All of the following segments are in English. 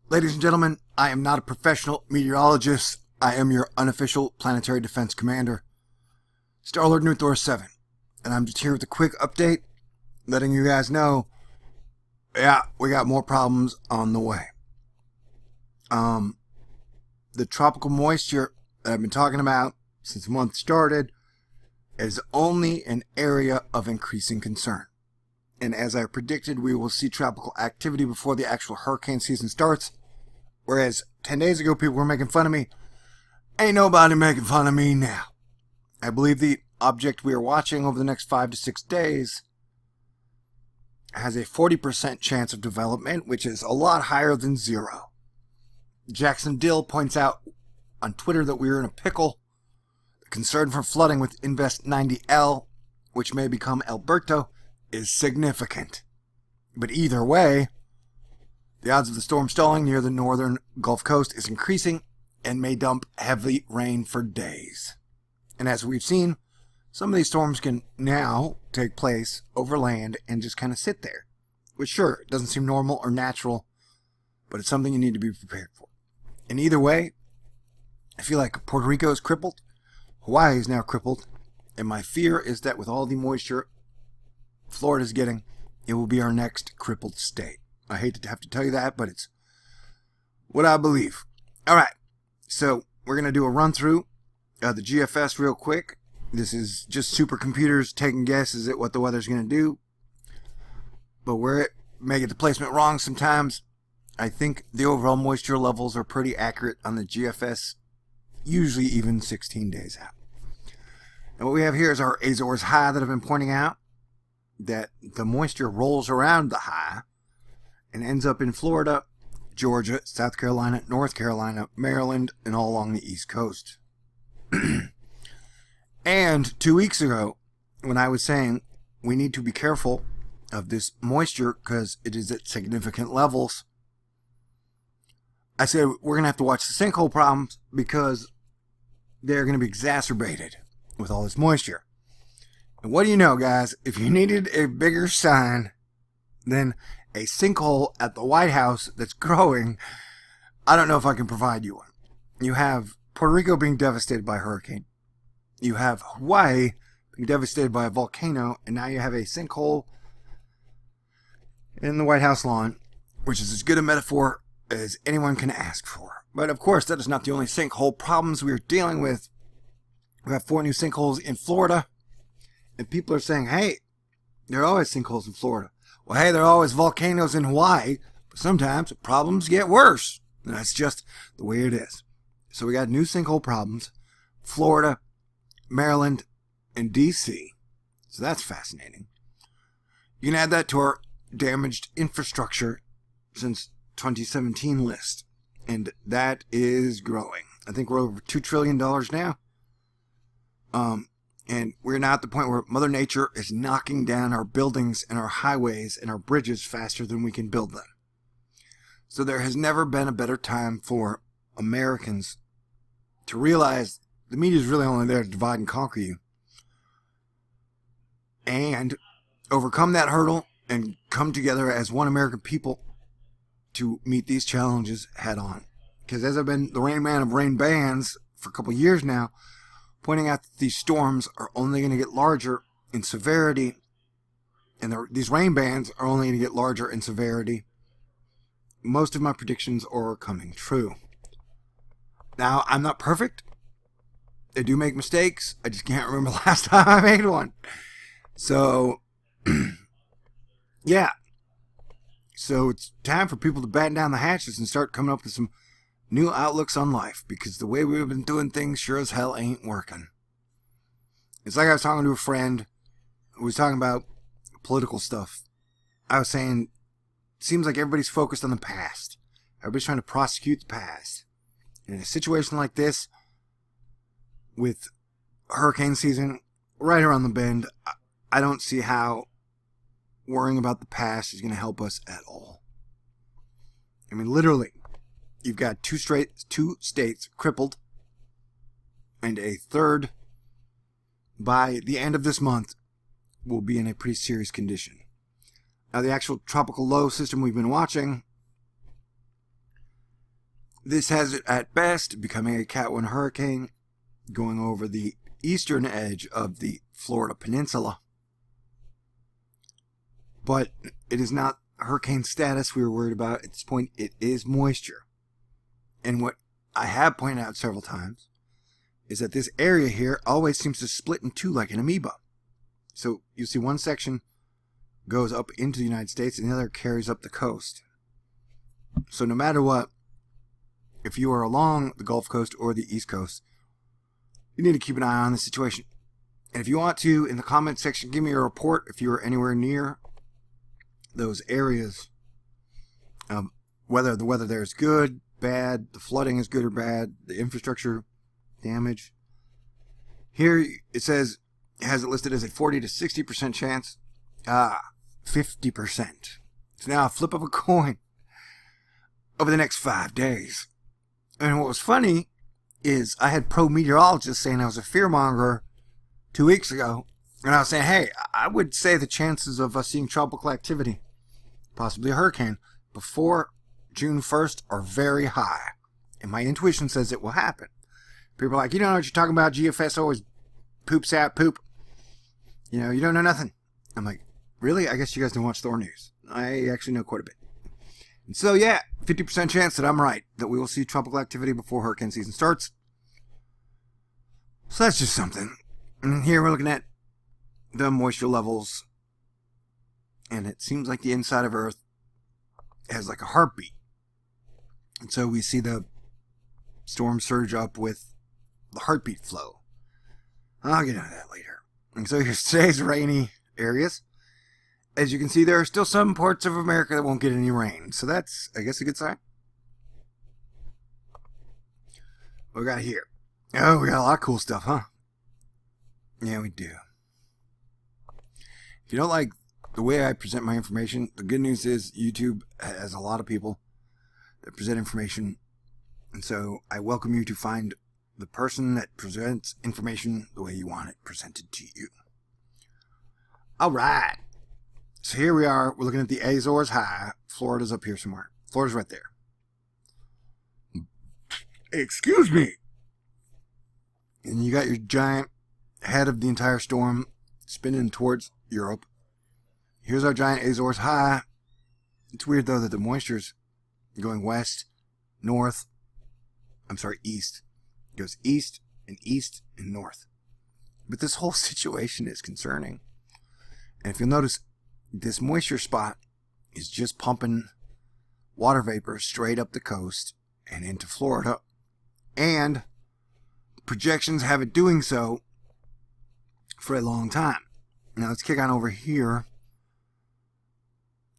Ladies and gentlemen, I am not a professional meteorologist. I am your unofficial planetary defense commander, Star-Lord Nuthor 7. And I'm just here with a quick update, letting you guys know, we got more problems on the way. The tropical moisture that I've been talking about since the month started is only an area of increasing concern. And as I predicted, we will see tropical activity before the actual hurricane season starts. Whereas 10 days ago, people were making fun of me. Ain't nobody making fun of me now. I believe the object we are watching over the next 5 to 6 days has a 40% chance of development, which is a lot higher than 0. Jackson Dill points out on Twitter that we are in a pickle. The concern for flooding with Invest 90L, which may become Alberto, is significant. But either way, the odds of the storm stalling near the northern Gulf Coast is increasing and may dump heavy rain for days. And as we've seen, some of these storms can now take place over land and just kind of sit there. Which sure, it doesn't seem normal or natural, but it's something you need to be prepared for. And either way, I feel like Puerto Rico is crippled, Hawaii is now crippled, and my fear is that with all the moisture Florida's getting, it will be our next crippled state. I hate to have to tell you that, but it's what I believe. All right, so we're going to do a run-through of the GFS real quick. This is just supercomputers taking guesses at what the weather's going to do. But where it may get the placement wrong sometimes, I think the overall moisture levels are pretty accurate on the GFS, usually even 16 days out. And what we have here is our Azores high that I've been pointing out, that the moisture rolls around the high and ends up in Florida, Georgia, South Carolina, North Carolina, Maryland, and all along the East Coast. And 2 weeks ago, when I was saying we need to be careful of this moisture because it is at significant levels, I said we're going to have to watch the sinkhole problems because they're going to be exacerbated with all this moisture. And what do you know, guys? If you needed a bigger sign than a sinkhole at the White House that's growing, I don't know if I can provide you one. You have Puerto Rico being devastated by a hurricane. You have Hawaii being devastated by a volcano. And now you have a sinkhole in the White House lawn, which is as good a metaphor as anyone can ask for. But of course, that is not the only sinkhole problems we are dealing with. We have 4 new sinkholes in Florida. And people are saying, hey, there are always sinkholes in Florida. Well, hey, there are always volcanoes in Hawaii, but sometimes problems get worse. And that's just the way it is. So we got new sinkhole problems, Florida, Maryland, and D.C. So that's fascinating. You can add that to our damaged infrastructure since 2017 list. And that is growing. I think we're over $2 trillion now. And we're now at the point where Mother Nature is knocking down our buildings and our highways and our bridges faster than we can build them. So there has never been a better time for Americans to realize the media is really only there to divide and conquer you. And overcome that hurdle and come together as one American people to meet these challenges head on. Because as I've been the rain man of rain bans for a couple years now, pointing out that these storms are only going to get larger in severity, and these rain bands are only going to get larger in severity. Most of my predictions are coming true. Now, I'm not perfect. I do make mistakes. I just can't remember the last time I made one. So, yeah. So it's time for people to batten down the hatches and start coming up with some new outlooks on life, because the way we've been doing things sure as hell ain't working. It's like I was talking to a friend who was talking about political stuff. I was saying, it seems like everybody's focused on the past. Everybody's trying to prosecute the past. In a situation like this, with hurricane season right around the bend, I don't see how worrying about the past is going to help us at all. I mean, literally, you've got two states crippled, and a third, by the end of this month, will be in a pretty serious condition. Now, the actual tropical low system we've been watching This has it at best becoming a Cat 1 hurricane going over the eastern edge of the Florida Peninsula. But it is not hurricane status we were worried about at this point. It is moisture. And what I have pointed out several times is that this area here always seems to split in two like an amoeba. So you see one section goes up into the United States and the other carries up the coast. So no matter what, if you are along the Gulf Coast or the East Coast, you need to keep an eye on the situation. And if you want to, in the comment section, give me a report if you are anywhere near those areas. Whether the weather there is good, bad, the flooding is good or bad, the infrastructure damage. Here it says, it has it listed as a 40 to 60% chance. 50%. It's now a flip of a coin over the next 5 days. And what was funny is I had pro meteorologists saying I was a fearmonger 2 weeks ago. And I was saying, hey, I would say the chances of us seeing tropical activity, possibly a hurricane, before June 1st are very high. And my intuition says it will happen. People are like, you don't know what you're talking about. GFS always poops out poop. You know, you don't know nothing. I'm like, really? I guess you guys don't watch Thor News. I actually know quite a bit. And so, yeah, 50% chance that I'm right, that we will see tropical activity before hurricane season starts. So that's just something. And here we're looking at the moisture levels. And it seems like the inside of Earth has like a heartbeat. And so we see the storm surge up with the heartbeat flow. I'll get into that later. And so here's today's rainy areas. As you can see, there are still some parts of America that won't get any rain. So that's, I guess, a good sign. What we got here? Oh, we got a lot of cool stuff, huh? Yeah, we do. If you don't like the way I present my information, the good news is YouTube has a lot of people that present information. And so I welcome you to find the person that presents information the way you want it presented to you. All right. So here we are. We're looking at the Azores High. Florida's up here somewhere. Florida's right there. Excuse me. And you got your giant head of the entire storm spinning towards Europe. Here's our giant Azores High. It's weird, though, that the moisture's going west, north. I'm sorry, east. It goes east and north. But this whole situation is concerning. And if you'll notice, this moisture spot is just pumping water vapor straight up the coast and into Florida. And projections have it doing so for a long time. Now let's kick on over here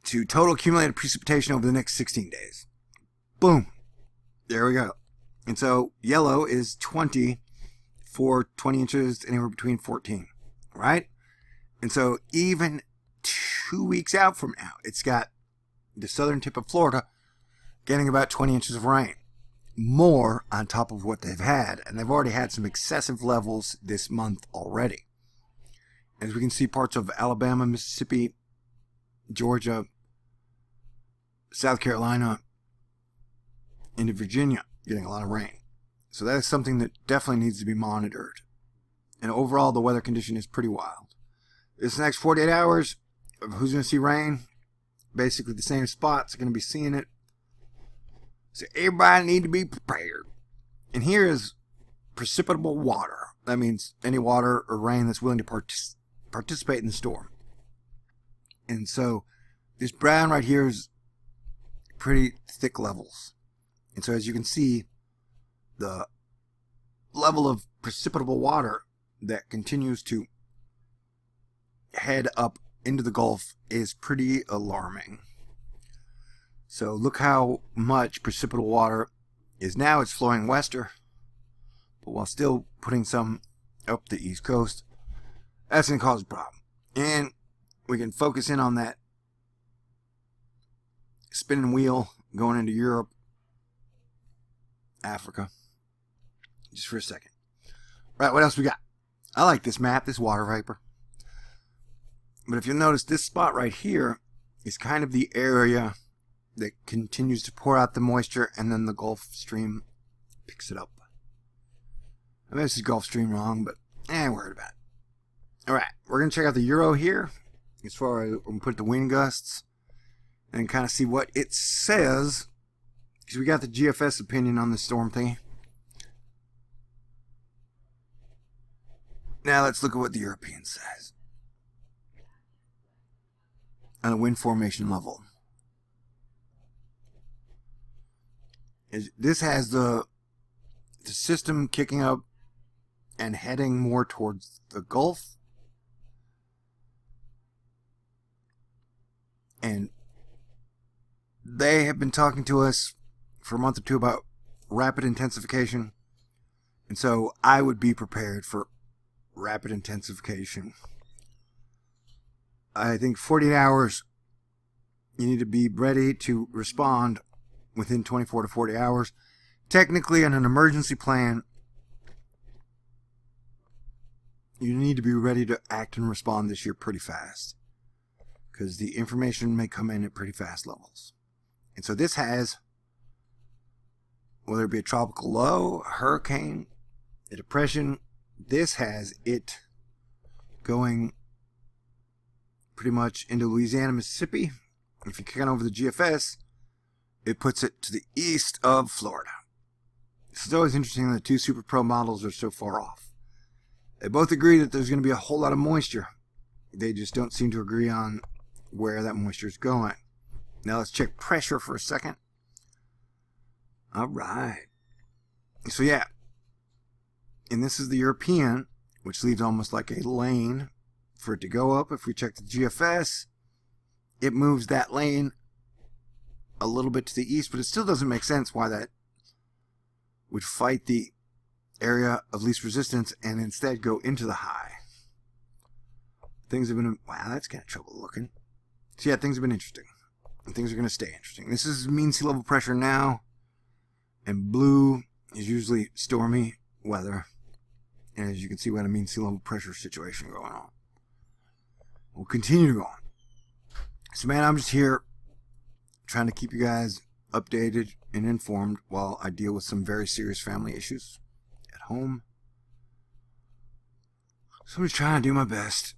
to total accumulated precipitation over the next 16 days. Boom. There we go. And so yellow is 20 for 20 inches, anywhere between 14, right? And so even 2 weeks out from now, it's got the southern tip of Florida getting about 20 inches of rain. More on top of what they've had. And they've already had some excessive levels this month already. As we can see, parts of Alabama, Mississippi, Georgia, South Carolina, into Virginia getting a lot of rain. So that is something that definitely needs to be monitored. And overall, the weather condition is pretty wild. This next 48 hours, who's going to see rain? Basically the same spots are going to be seeing it. So everybody need to be prepared. And here is precipitable water. That means any water or rain that's willing to participate in the storm. And so this brown right here is pretty thick levels. And so as you can see, the level of precipitable water that continues to head up into the Gulf is pretty alarming. So look how much precipitable water is now. It's flowing western, but while still putting some up the east coast. That's going to cause a problem. And we can focus in on that spinning wheel going into Europe, Africa, just for a second. Right, what else we got? I like this map, this water vapor. But if you'll notice, this spot right here is kind of the area that continues to pour out the moisture, and then the Gulf Stream picks it up. I mean, this is Gulf Stream wrong, but I ain't worried about it. Alright, we're going to check out the Euro here, as far as we put the wind gusts, and kind of see what it says, because we got the GFS opinion on the storm thingy. Now let's look at what the European says on a wind formation level. This has the system kicking up and heading more towards the Gulf, and they have been talking to us for a month or two about rapid intensification, and so I would be prepared for rapid intensification. I think 48 hours, you need to be ready to respond within 24 to 40 hours. Technically, on an emergency plan, you need to be ready to act and respond this year pretty fast, because the information may come in at pretty fast levels. And so this has, whether it be a tropical low, a hurricane, a depression, this has it going pretty much into Louisiana, Mississippi. If you kick on over the GFS, it puts it to the east of Florida. It's always interesting that the two Super Pro models are so far off. They both agree that there's going to be a whole lot of moisture. They just don't seem to agree on where that moisture is going. Now let's check pressure for a second. All right. So yeah. And this is the European, which leaves almost like a lane for it to go up. If we check the GFS, it moves that lane a little bit to the east, but it still doesn't make sense why that would fight the area of least resistance and instead go into the high. Things have been, wow, that's kind of trouble looking. So yeah, things have been interesting. And things are going to stay interesting. This is mean sea level pressure now, and blue is usually stormy weather. And as you can see, we had a mean sea level pressure situation going on. We'll continue to go on. So man, I'm just here trying to keep you guys updated and informed while I deal with some very serious family issues at home. So I'm just trying to do my best.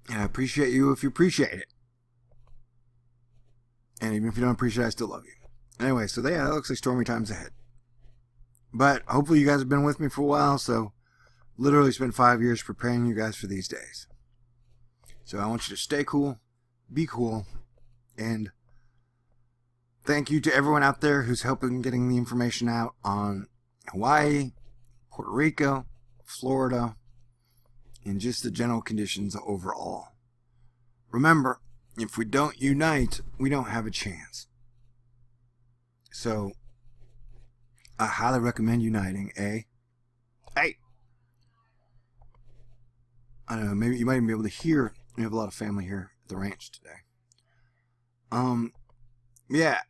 And I appreciate you if you appreciate it. And even if you don't appreciate it, I still love you. Anyway, so yeah, that looks like stormy times ahead. But hopefully you guys have been with me for a while, so literally spent 5 years preparing you guys for these days. So I want you to stay cool, be cool, and thank you to everyone out there who's helping getting the information out on Hawaii, Puerto Rico, Florida, and just the general conditions overall. Remember, if we don't unite, we don't have a chance. So I highly recommend uniting, eh? Hey! I don't know, maybe you might even be able to hear. We have a lot of family here at the ranch today. Yeah.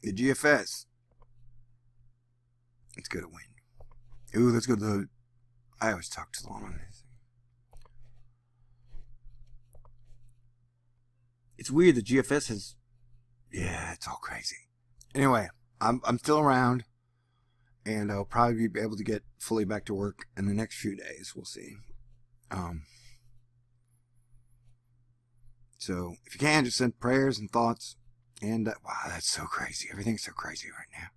The GFS. Let's go to wind. Ooh, let's go to the... I always talk too long on this. It's weird, the GFS has... Yeah, it's all crazy. Anyway, I'm still around, and I'll probably be able to get fully back to work in the next few days. We'll see. So, if you can, just send prayers and thoughts. And, wow, that's so crazy. Everything's so crazy right now.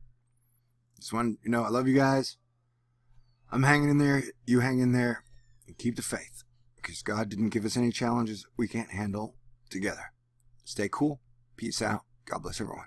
Just want you know, I love you guys. I'm hanging in there. You hang in there. And keep the faith. Because God didn't give us any challenges we can't handle together. Stay cool. Peace out. God bless everyone.